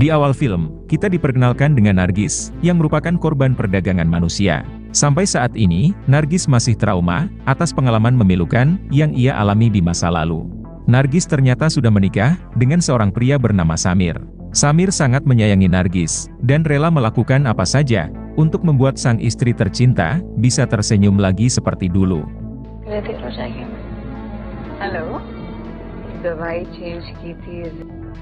Di awal film, kita diperkenalkan dengan Nargis, yang merupakan korban perdagangan manusia. Sampai saat ini, Nargis masih trauma atas pengalaman memilukan yang ia alami di masa lalu. Nargis ternyata sudah menikah dengan seorang pria bernama Samir. Samir sangat menyayangi Nargis, dan rela melakukan apa saja untuk membuat sang istri tercinta bisa tersenyum lagi seperti dulu. Halo?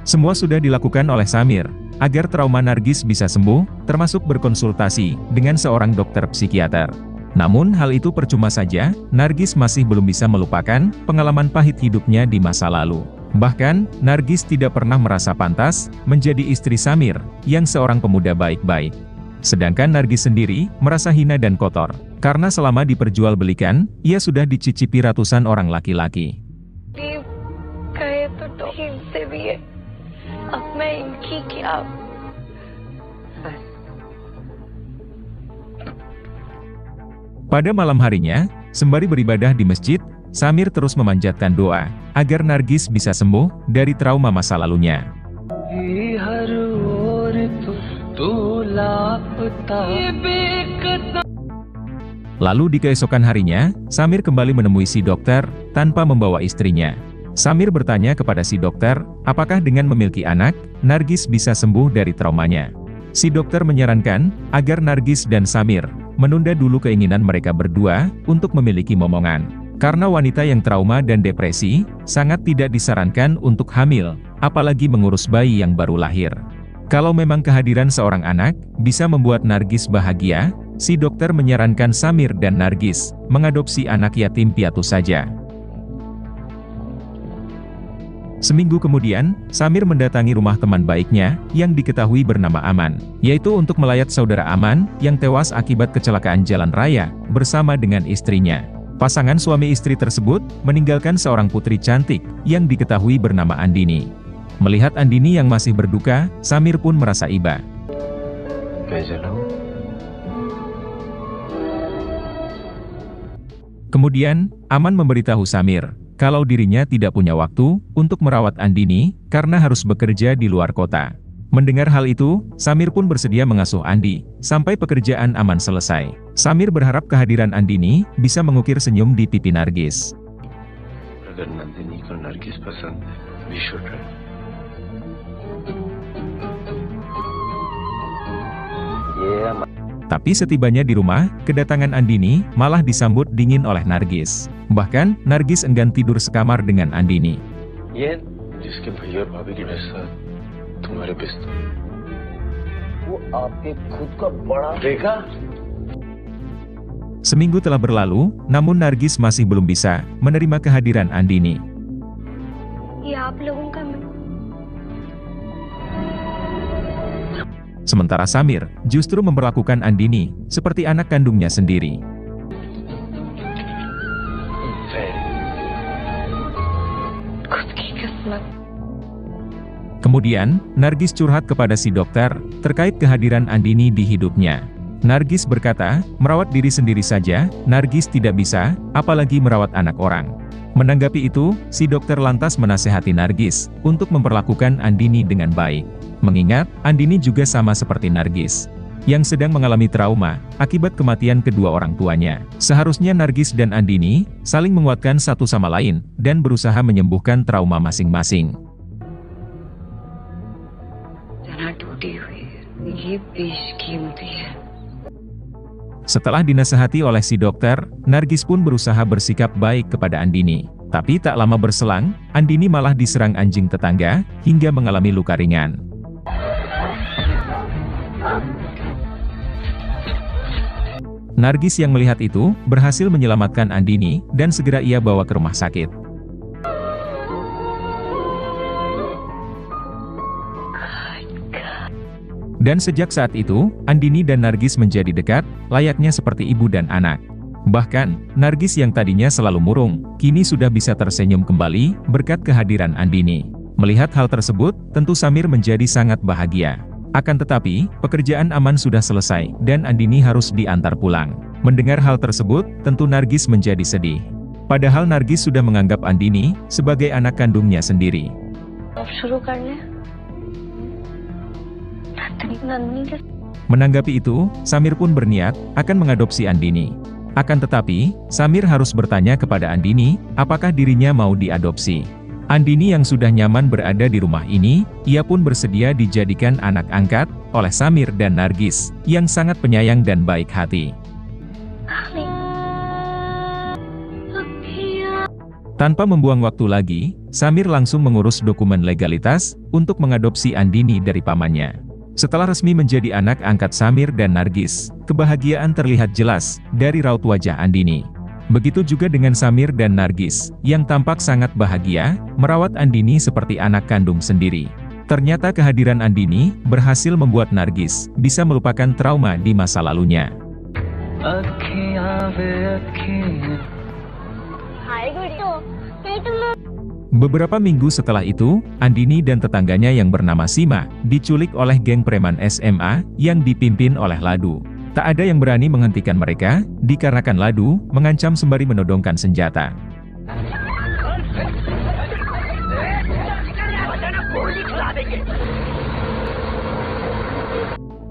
Semua sudah dilakukan oleh Samir, agar trauma Nargis bisa sembuh, termasuk berkonsultasi dengan seorang dokter psikiater. Namun hal itu percuma saja, Nargis masih belum bisa melupakan pengalaman pahit hidupnya di masa lalu. Bahkan, Nargis tidak pernah merasa pantas menjadi istri Samir, yang seorang pemuda baik-baik. Sedangkan Nargis sendiri merasa hina dan kotor, karena selama diperjualbelikan, ia sudah dicicipi ratusan orang laki-laki. Pada malam harinya, sembari beribadah di masjid, Samir terus memanjatkan doa, agar Nargis bisa sembuh dari trauma masa lalunya. Lalu di keesokan harinya, Samir kembali menemui si dokter, tanpa membawa istrinya. Samir bertanya kepada si dokter, apakah dengan memiliki anak, Nargis bisa sembuh dari traumanya. Si dokter menyarankan, agar Nargis dan Samir menunda dulu keinginan mereka berdua untuk memiliki momongan. Karena wanita yang trauma dan depresi, sangat tidak disarankan untuk hamil, apalagi mengurus bayi yang baru lahir. Kalau memang kehadiran seorang anak bisa membuat Nargis bahagia, si dokter menyarankan Samir dan Nargis mengadopsi anak yatim piatu saja. Seminggu kemudian, Samir mendatangi rumah teman baiknya, yang diketahui bernama Aman, yaitu untuk melayat saudara Aman, yang tewas akibat kecelakaan jalan raya, bersama dengan istrinya. Pasangan suami istri tersebut, meninggalkan seorang putri cantik, yang diketahui bernama Andini. Melihat Andini yang masih berduka, Samir pun merasa iba. Kemudian, Aman memberitahu Samir, kalau dirinya tidak punya waktu untuk merawat Andini, karena harus bekerja di luar kota. Mendengar hal itu, Samir pun bersedia mengasuh Andi, sampai pekerjaan Aman selesai. Samir berharap kehadiran Andini bisa mengukir senyum di pipi Nargis. Tapi setibanya di rumah, kedatangan Andini malah disambut dingin oleh Nargis. Bahkan, Nargis enggan tidur sekamar dengan Andini. Seminggu telah berlalu, namun Nargis masih belum bisa menerima kehadiran Andini. Sementara Samir justru memperlakukan Andini seperti anak kandungnya sendiri. Kemudian, Nargis curhat kepada si dokter terkait kehadiran Andini di hidupnya. Nargis berkata, merawat diri sendiri saja, Nargis tidak bisa, apalagi merawat anak orang. Menanggapi itu, si dokter lantas menasehati Nargis untuk memperlakukan Andini dengan baik. Mengingat, Andini juga sama seperti Nargis, yang sedang mengalami trauma akibat kematian kedua orang tuanya. Seharusnya Nargis dan Andini saling menguatkan satu sama lain dan berusaha menyembuhkan trauma masing-masing. Setelah dinasehati oleh si dokter, Nargis pun berusaha bersikap baik kepada Andini. Tapi tak lama berselang, Andini malah diserang anjing tetangga, hingga mengalami luka ringan. Nargis yang melihat itu, berhasil menyelamatkan Andini, dan segera ia bawa ke rumah sakit. Dan sejak saat itu, Andini dan Nargis menjadi dekat, layaknya seperti ibu dan anak. Bahkan, Nargis yang tadinya selalu murung, kini sudah bisa tersenyum kembali, berkat kehadiran Andini. Melihat hal tersebut, tentu Samir menjadi sangat bahagia. Akan tetapi, pekerjaan Aman sudah selesai, dan Andini harus diantar pulang. Mendengar hal tersebut, tentu Nargis menjadi sedih. Padahal Nargis sudah menganggap Andini sebagai anak kandungnya sendiri. Menanggapi itu, Samir pun berniat akan mengadopsi Andini. Akan tetapi, Samir harus bertanya kepada Andini, apakah dirinya mau diadopsi. Andini yang sudah nyaman berada di rumah ini, ia pun bersedia dijadikan anak angkat oleh Samir dan Nargis, yang sangat penyayang dan baik hati. Tanpa membuang waktu lagi, Samir langsung mengurus dokumen legalitas untuk mengadopsi Andini dari pamannya. Setelah resmi menjadi anak angkat Samir dan Nargis, kebahagiaan terlihat jelas dari raut wajah Andini. Begitu juga dengan Samir dan Nargis, yang tampak sangat bahagia merawat Andini seperti anak kandung sendiri. Ternyata kehadiran Andini berhasil membuat Nargis bisa melupakan trauma di masa lalunya. Beberapa minggu setelah itu, Andini dan tetangganya yang bernama Sima diculik oleh geng preman SMA yang dipimpin oleh Ladu. Tak ada yang berani menghentikan mereka, dikarenakan Ladu mengancam sembari menodongkan senjata.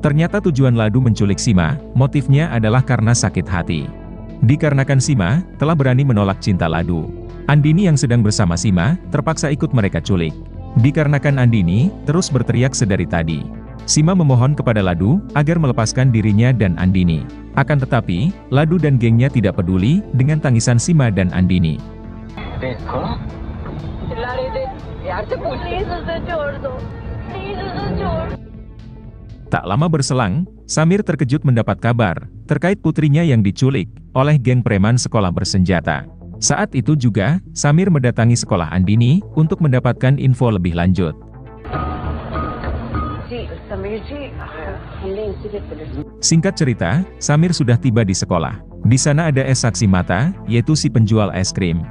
Ternyata tujuan Ladu menculik Sima, motifnya adalah karena sakit hati. Dikarenakan Sima telah berani menolak cinta Ladu, Andini yang sedang bersama Sima terpaksa ikut mereka culik. Dikarenakan Andini terus berteriak sedari tadi, Sima memohon kepada Ladu agar melepaskan dirinya dan Andini. Akan tetapi, Ladu dan gengnya tidak peduli dengan tangisan Sima dan Andini. Tak lama berselang, Samir terkejut mendapat kabar terkait putrinya yang diculik oleh geng preman sekolah bersenjata. Saat itu juga, Samir mendatangi sekolah Andini untuk mendapatkan info lebih lanjut. Singkat cerita, Samir sudah tiba di sekolah. Di sana ada saksi mata, yaitu si penjual es krim.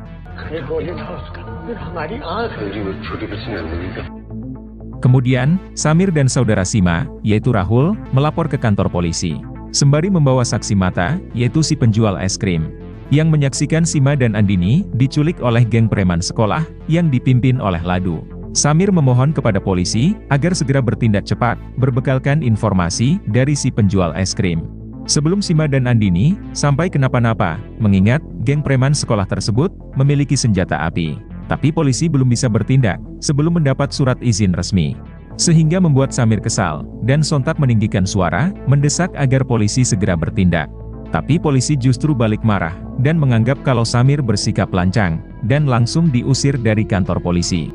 Kemudian, Samir dan saudara Sima, yaitu Rahul, melapor ke kantor polisi. Sembari membawa saksi mata, yaitu si penjual es krim, yang menyaksikan Sima dan Andini diculik oleh geng preman sekolah yang dipimpin oleh Ladu. Samir memohon kepada polisi agar segera bertindak cepat, berbekalkan informasi dari si penjual es krim. Sebelum Sima dan Andini sampai kenapa-napa, mengingat geng preman sekolah tersebut memiliki senjata api. Tapi polisi belum bisa bertindak sebelum mendapat surat izin resmi. Sehingga membuat Samir kesal, dan sontak meninggikan suara, mendesak agar polisi segera bertindak. Tapi polisi justru balik marah, dan menganggap kalau Samir bersikap lancang, dan langsung diusir dari kantor polisi.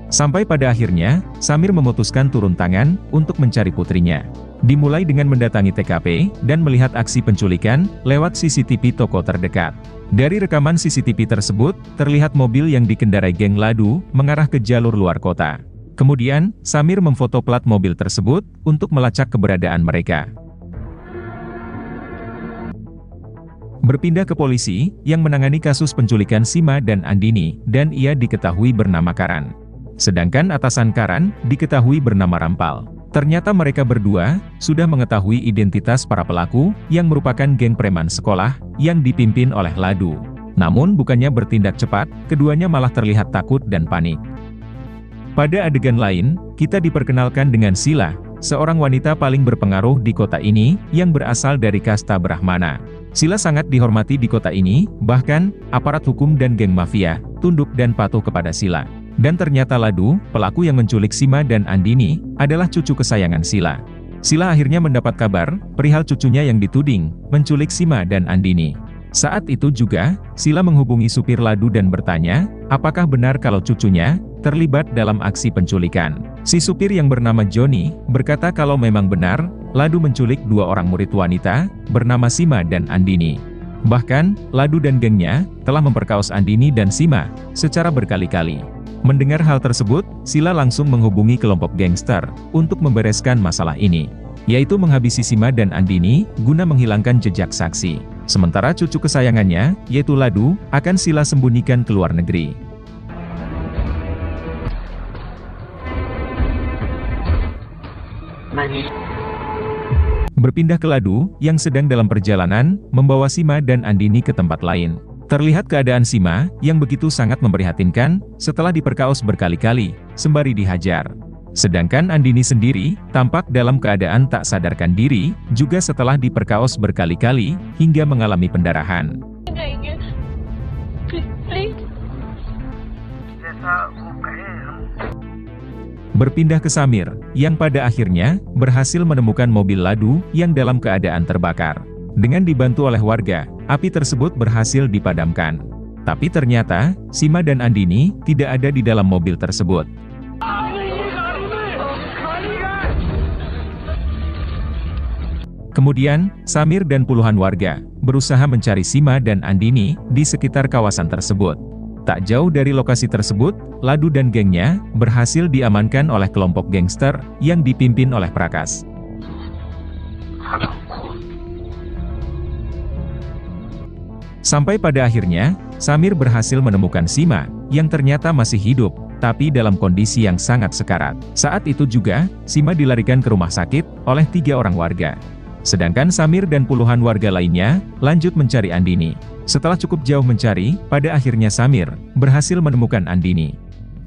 Sampai pada akhirnya, Samir memutuskan turun tangan untuk mencari putrinya. Dimulai dengan mendatangi TKP dan melihat aksi penculikan lewat CCTV toko terdekat. Dari rekaman CCTV tersebut, terlihat mobil yang dikendarai geng Ladu mengarah ke jalur luar kota. Kemudian, Samir memfoto plat mobil tersebut untuk melacak keberadaan mereka. Berpindah ke polisi yang menangani kasus penculikan Sima dan Andini, dan ia diketahui bernama Karan. Sedangkan atasan Karan diketahui bernama Rampal. Ternyata mereka berdua sudah mengetahui identitas para pelaku yang merupakan geng preman sekolah yang dipimpin oleh Ladu. Namun bukannya bertindak cepat, keduanya malah terlihat takut dan panik. Pada adegan lain, kita diperkenalkan dengan Sila, seorang wanita paling berpengaruh di kota ini yang berasal dari kasta Brahmana. Sila sangat dihormati di kota ini, bahkan aparat hukum dan geng mafia tunduk dan patuh kepada Sila. Dan ternyata Ladu, pelaku yang menculik Sima dan Andini, adalah cucu kesayangan Sila. Sila akhirnya mendapat kabar perihal cucunya yang dituding menculik Sima dan Andini. Saat itu juga, Sila menghubungi supir Ladu dan bertanya, apakah benar kalau cucunya terlibat dalam aksi penculikan. Si supir yang bernama Joni berkata kalau memang benar, Ladu menculik dua orang murid wanita bernama Sima dan Andini. Bahkan, Ladu dan gengnya telah memperkaos Andini dan Sima secara berkali-kali. Mendengar hal tersebut, Sila langsung menghubungi kelompok gangster untuk membereskan masalah ini, yaitu menghabisi Sima dan Andini guna menghilangkan jejak saksi. Sementara cucu kesayangannya, yaitu Ladu, akan Sila sembunyikan ke luar negeri. Berpindah ke Ladu, yang sedang dalam perjalanan, membawa Sima dan Andini ke tempat lain. Terlihat keadaan Sima yang begitu sangat memprihatinkan setelah diperkaos berkali-kali, sembari dihajar. Sedangkan Andini sendiri tampak dalam keadaan tak sadarkan diri, juga setelah diperkaos berkali-kali hingga mengalami pendarahan. Berpindah ke Samir, yang pada akhirnya berhasil menemukan mobil Ladu yang dalam keadaan terbakar. Dengan dibantu oleh warga, api tersebut berhasil dipadamkan. Tapi ternyata, Sima dan Andini tidak ada di dalam mobil tersebut. Kemudian, Samir dan puluhan warga berusaha mencari Sima dan Andini di sekitar kawasan tersebut. Tak jauh dari lokasi tersebut, Ladu dan gengnya berhasil diamankan oleh kelompok gangster yang dipimpin oleh Prakas. Sampai pada akhirnya, Samir berhasil menemukan Sima, yang ternyata masih hidup, tapi dalam kondisi yang sangat sekarat. Saat itu juga, Sima dilarikan ke rumah sakit oleh 3 orang warga. Sedangkan Samir dan puluhan warga lainnya lanjut mencari Andini. Setelah cukup jauh mencari, pada akhirnya Samir berhasil menemukan Andini,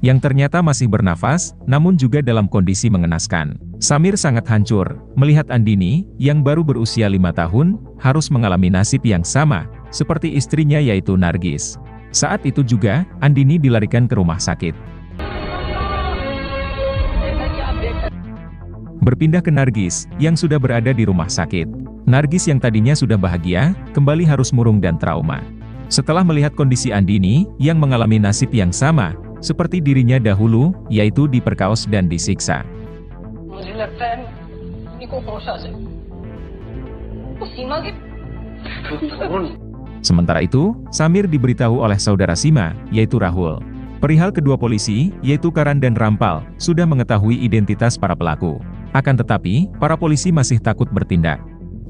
yang ternyata masih bernafas, namun juga dalam kondisi mengenaskan. Samir sangat hancur melihat Andini, yang baru berusia 5 tahun, harus mengalami nasib yang sama seperti istrinya yaitu Nargis. Saat itu juga, Andini dilarikan ke rumah sakit. Berpindah ke Nargis, yang sudah berada di rumah sakit. Nargis yang tadinya sudah bahagia, kembali harus murung dan trauma. Setelah melihat kondisi Andini, yang mengalami nasib yang sama seperti dirinya dahulu, yaitu diperkaos dan disiksa. Sementara itu, Samir diberitahu oleh saudara Sima, yaitu Rahul. Perihal kedua polisi, yaitu Karan dan Rampal, sudah mengetahui identitas para pelaku. Akan tetapi, para polisi masih takut bertindak.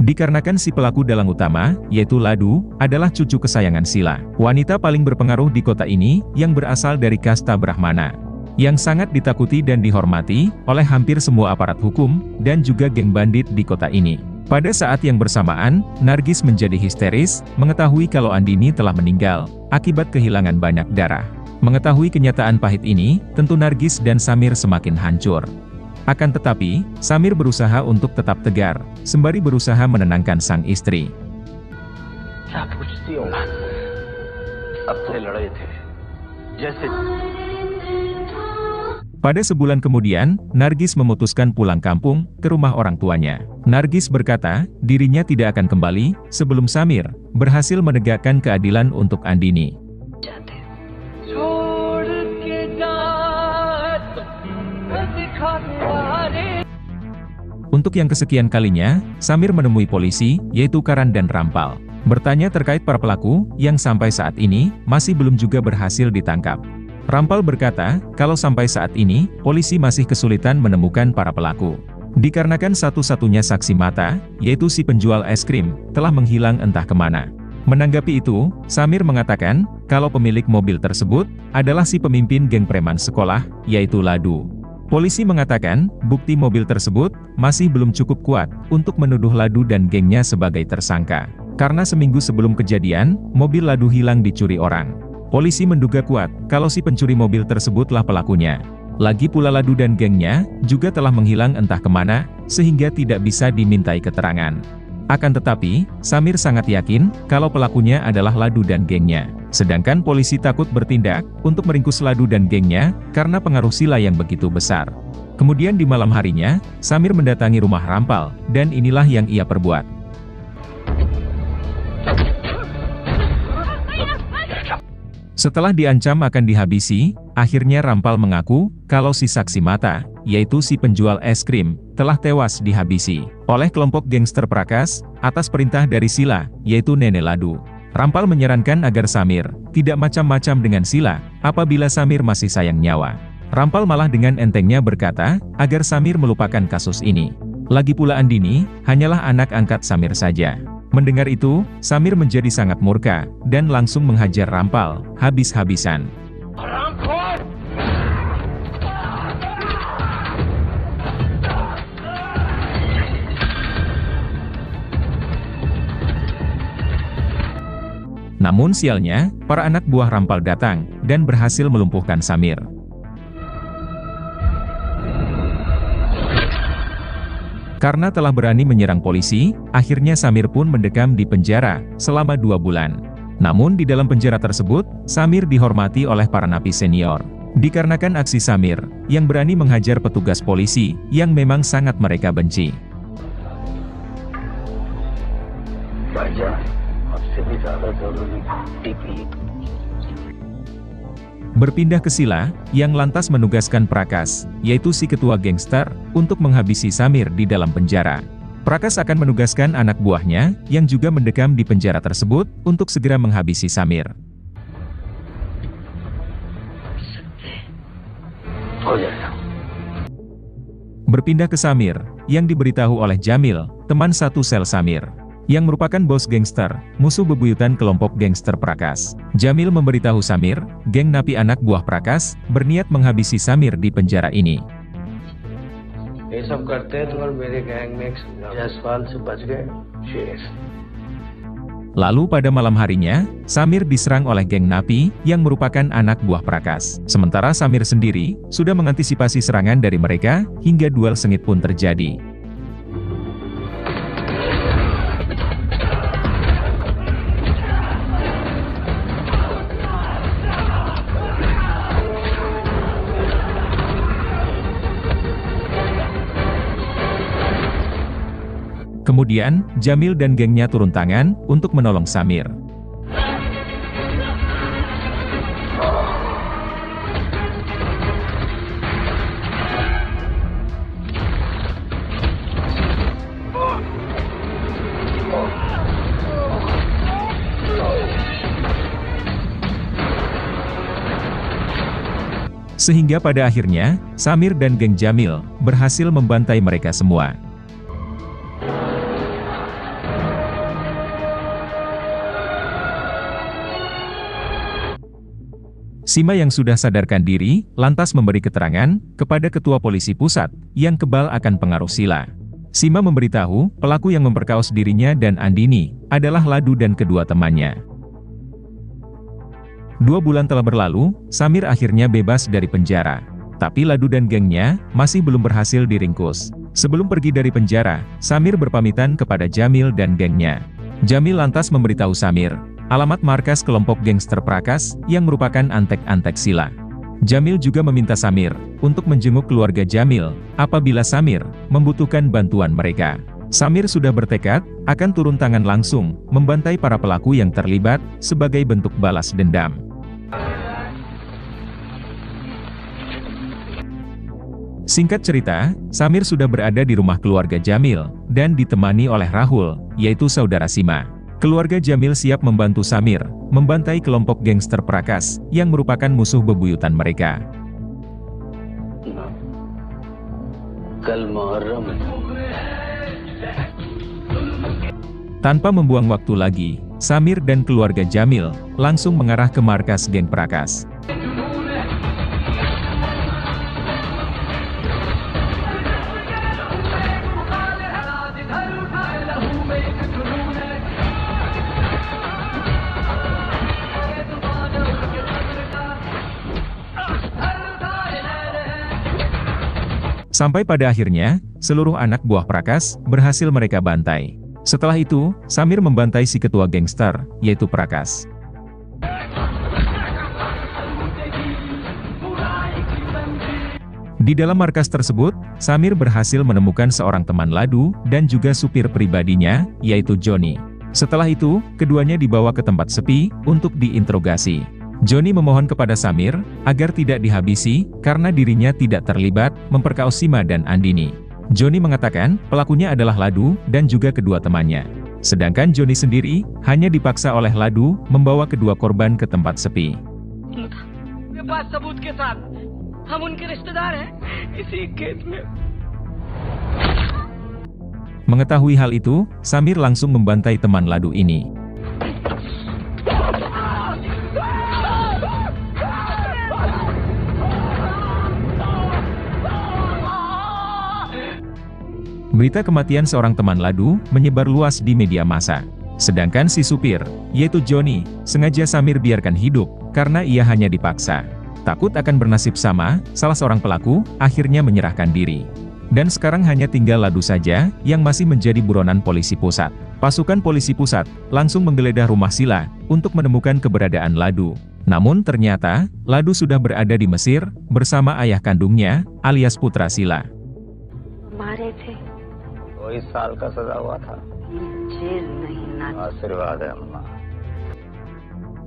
Dikarenakan si pelaku dalang utama, yaitu Ladu, adalah cucu kesayangan Sila, wanita paling berpengaruh di kota ini, yang berasal dari kasta Brahmana, yang sangat ditakuti dan dihormati oleh hampir semua aparat hukum, dan juga geng bandit di kota ini. Pada saat yang bersamaan, Nargis menjadi histeris, mengetahui kalau Andini telah meninggal, akibat kehilangan banyak darah. Mengetahui kenyataan pahit ini, tentu Nargis dan Samir semakin hancur. Akan tetapi, Samir berusaha untuk tetap tegar, sembari berusaha menenangkan sang istri. Pada sebulan kemudian, Nargis memutuskan pulang kampung ke rumah orang tuanya. Nargis berkata, dirinya tidak akan kembali sebelum Samir berhasil menegakkan keadilan untuk Andini. Untuk yang kesekian kalinya, Samir menemui polisi, yaitu Karan dan Rampal, bertanya terkait para pelaku yang sampai saat ini masih belum juga berhasil ditangkap. Rampal berkata, kalau sampai saat ini, polisi masih kesulitan menemukan para pelaku. Dikarenakan satu-satunya saksi mata, yaitu si penjual es krim, telah menghilang entah kemana. Menanggapi itu, Samir mengatakan, kalau pemilik mobil tersebut adalah si pemimpin geng preman sekolah, yaitu Ladu. Polisi mengatakan, bukti mobil tersebut masih belum cukup kuat untuk menuduh Ladu dan gengnya sebagai tersangka. Karena seminggu sebelum kejadian, mobil Ladu hilang dicuri orang. Polisi menduga kuat kalau si pencuri mobil tersebutlah pelakunya. Lagi pula Ladu dan gengnya juga telah menghilang entah kemana, sehingga tidak bisa dimintai keterangan. Akan tetapi, Samir sangat yakin kalau pelakunya adalah Ladu dan gengnya. Sedangkan polisi takut bertindak untuk meringkus Ladu dan gengnya karena pengaruh Sila yang begitu besar. Kemudian di malam harinya, Samir mendatangi rumah Rampal, dan inilah yang ia perbuat. Setelah diancam akan dihabisi, akhirnya Rampal mengaku kalau si saksi mata, yaitu si penjual es krim, telah tewas dihabisi oleh kelompok gangster Prakas atas perintah dari Sila, yaitu Nenek Ladu. Rampal menyarankan agar Samir tidak macam-macam dengan Sila apabila Samir masih sayang nyawa. Rampal malah dengan entengnya berkata agar Samir melupakan kasus ini. Lagi pula Andini hanyalah anak angkat Samir saja. Mendengar itu, Samir menjadi sangat murka dan langsung menghajar Rampal habis-habisan. Namun sialnya, para anak buah Rampal datang, dan berhasil melumpuhkan Samir. Karena telah berani menyerang polisi, akhirnya Samir pun mendekam di penjara, selama 2 bulan. Namun di dalam penjara tersebut, Samir dihormati oleh para napi senior. Dikarenakan aksi Samir, yang berani menghajar petugas polisi, yang memang sangat mereka benci. Berpindah ke Sila, yang lantas menugaskan Prakas, yaitu si ketua gangster, untuk menghabisi Samir di dalam penjara. Prakas akan menugaskan anak buahnya, yang juga mendekam di penjara tersebut, untuk segera menghabisi Samir. Berpindah ke Samir, yang diberitahu oleh Jamil, teman satu sel Samir, yang merupakan bos gangster, musuh bebuyutan kelompok gangster Prakas. Jamil memberitahu Samir, geng napi anak buah Prakas, berniat menghabisi Samir di penjara ini. Lalu pada malam harinya, Samir diserang oleh geng napi, yang merupakan anak buah Prakas. Sementara Samir sendiri, sudah mengantisipasi serangan dari mereka, hingga duel sengit pun terjadi. Kemudian, Jamil dan gengnya turun tangan, untuk menolong Samir. Sehingga pada akhirnya, Samir dan geng Jamil, berhasil membantai mereka semua. Sima yang sudah sadarkan diri, lantas memberi keterangan, kepada ketua polisi pusat, yang kebal akan pengaruh Sila. Sima memberitahu, pelaku yang memperkaos dirinya dan Andini, adalah Ladu dan kedua temannya. 2 bulan telah berlalu, Samir akhirnya bebas dari penjara. Tapi Ladu dan gengnya, masih belum berhasil diringkus. Sebelum pergi dari penjara, Samir berpamitan kepada Jamil dan gengnya. Jamil lantas memberitahu Samir, alamat markas kelompok gangster Prakas, yang merupakan antek-antek Sila. Jamil juga meminta Samir, untuk menjenguk keluarga Jamil, apabila Samir, membutuhkan bantuan mereka. Samir sudah bertekad, akan turun tangan langsung, membantai para pelaku yang terlibat, sebagai bentuk balas dendam. Singkat cerita, Samir sudah berada di rumah keluarga Jamil, dan ditemani oleh Rahul, yaitu saudara Sima. Keluarga Jamil siap membantu Samir, membantai kelompok gangster Prakas, yang merupakan musuh bebuyutan mereka. Tanpa membuang waktu lagi, Samir dan keluarga Jamil, langsung mengarah ke markas geng Prakas. Sampai pada akhirnya, seluruh anak buah Prakas, berhasil mereka bantai. Setelah itu, Samir membantai si ketua gangster, yaitu Prakas. Di dalam markas tersebut, Samir berhasil menemukan seorang teman Ladu, dan juga supir pribadinya, yaitu Joni. Setelah itu, keduanya dibawa ke tempat sepi, untuk diinterogasi. Joni memohon kepada Samir, agar tidak dihabisi, karena dirinya tidak terlibat, memperkaos Sima dan Andini. Joni mengatakan, pelakunya adalah Ladu, dan juga kedua temannya. Sedangkan Joni sendiri, hanya dipaksa oleh Ladu, membawa kedua korban ke tempat sepi. Mengetahui hal itu, Samir langsung membantai teman Ladu ini. Berita kematian seorang teman Ladu, menyebar luas di media massa. Sedangkan si supir, yaitu Joni, sengaja Samir biarkan hidup, karena ia hanya dipaksa. Takut akan bernasib sama, salah seorang pelaku, akhirnya menyerahkan diri. Dan sekarang hanya tinggal Ladu saja, yang masih menjadi buronan polisi pusat. Pasukan polisi pusat, langsung menggeledah rumah Sila, untuk menemukan keberadaan Ladu. Namun ternyata, Ladu sudah berada di Mesir, bersama ayah kandungnya, alias putra Sila.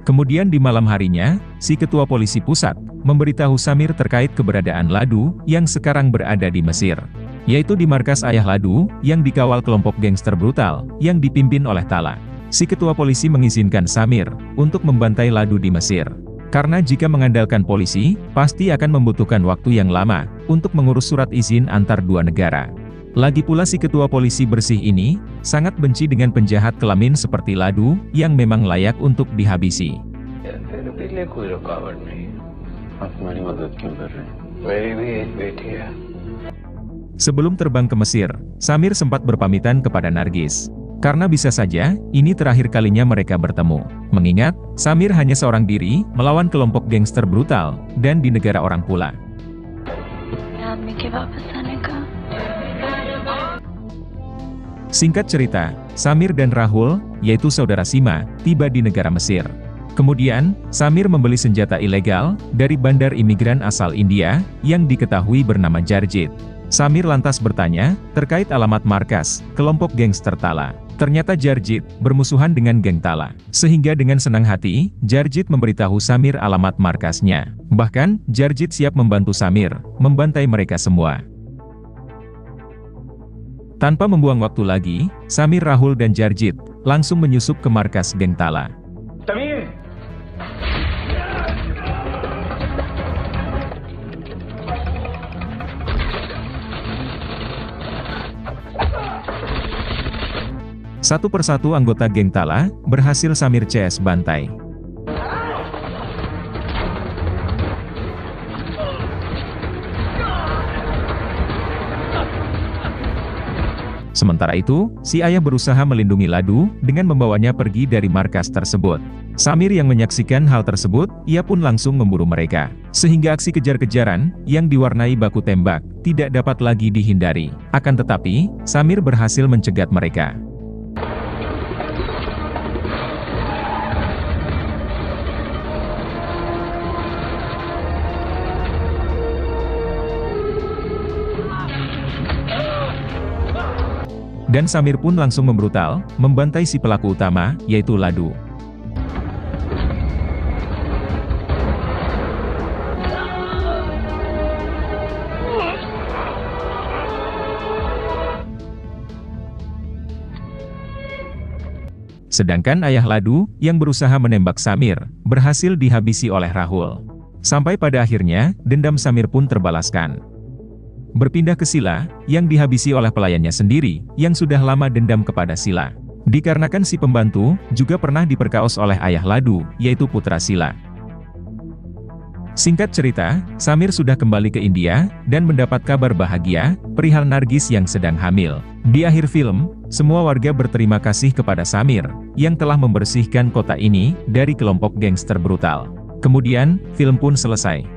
Kemudian di malam harinya, si ketua polisi pusat, memberitahu Samir terkait keberadaan Ladu, yang sekarang berada di Mesir. Yaitu di markas ayah Ladu, yang dikawal kelompok gangster brutal, yang dipimpin oleh Tala. Si ketua polisi mengizinkan Samir, untuk membantai Ladu di Mesir. Karena jika mengandalkan polisi, pasti akan membutuhkan waktu yang lama, untuk mengurus surat izin antar dua negara. Lagi pula si ketua polisi bersih ini, sangat benci dengan penjahat kelamin seperti Ladu, yang memang layak untuk dihabisi. Sebelum terbang ke Mesir, Samir sempat berpamitan kepada Nargis. Karena bisa saja, ini terakhir kalinya mereka bertemu. Mengingat, Samir hanya seorang diri, melawan kelompok gangster brutal, dan di negara orang pula. Singkat cerita, Samir dan Rahul, yaitu saudara Sima, tiba di negara Mesir. Kemudian, Samir membeli senjata ilegal, dari bandar imigran asal India, yang diketahui bernama Jarjit. Samir lantas bertanya, terkait alamat markas, kelompok gangster Tala. Ternyata Jarjit, bermusuhan dengan geng Tala. Sehingga dengan senang hati, Jarjit memberitahu Samir alamat markasnya. Bahkan, Jarjit siap membantu Samir, membantai mereka semua. Tanpa membuang waktu lagi, Samir, Rahul dan Jarjit, langsung menyusup ke markas geng Tala. Samir! Satu persatu anggota geng Tala, berhasil Samir CS bantai. Sementara itu, si ayah berusaha melindungi Ladu, dengan membawanya pergi dari markas tersebut. Samir yang menyaksikan hal tersebut, ia pun langsung memburu mereka. Sehingga aksi kejar-kejaran, yang diwarnai baku tembak, tidak dapat lagi dihindari. Akan tetapi, Samir berhasil mencegat mereka. Dan Samir pun langsung membrutal, membantai si pelaku utama, yaitu Ladu. Sedangkan ayah Ladu, yang berusaha menembak Samir, berhasil dihabisi oleh Rahul. Sampai pada akhirnya, dendam Samir pun terbalaskan. Berpindah ke Sila, yang dihabisi oleh pelayannya sendiri, yang sudah lama dendam kepada Sila. Dikarenakan si pembantu, juga pernah diperkaos oleh ayah Ladu, yaitu putra Sila. Singkat cerita, Samir sudah kembali ke India, dan mendapat kabar bahagia, perihal Nargis yang sedang hamil. Di akhir film, semua warga berterima kasih kepada Samir, yang telah membersihkan kota ini, dari kelompok gangster brutal. Kemudian, film pun selesai.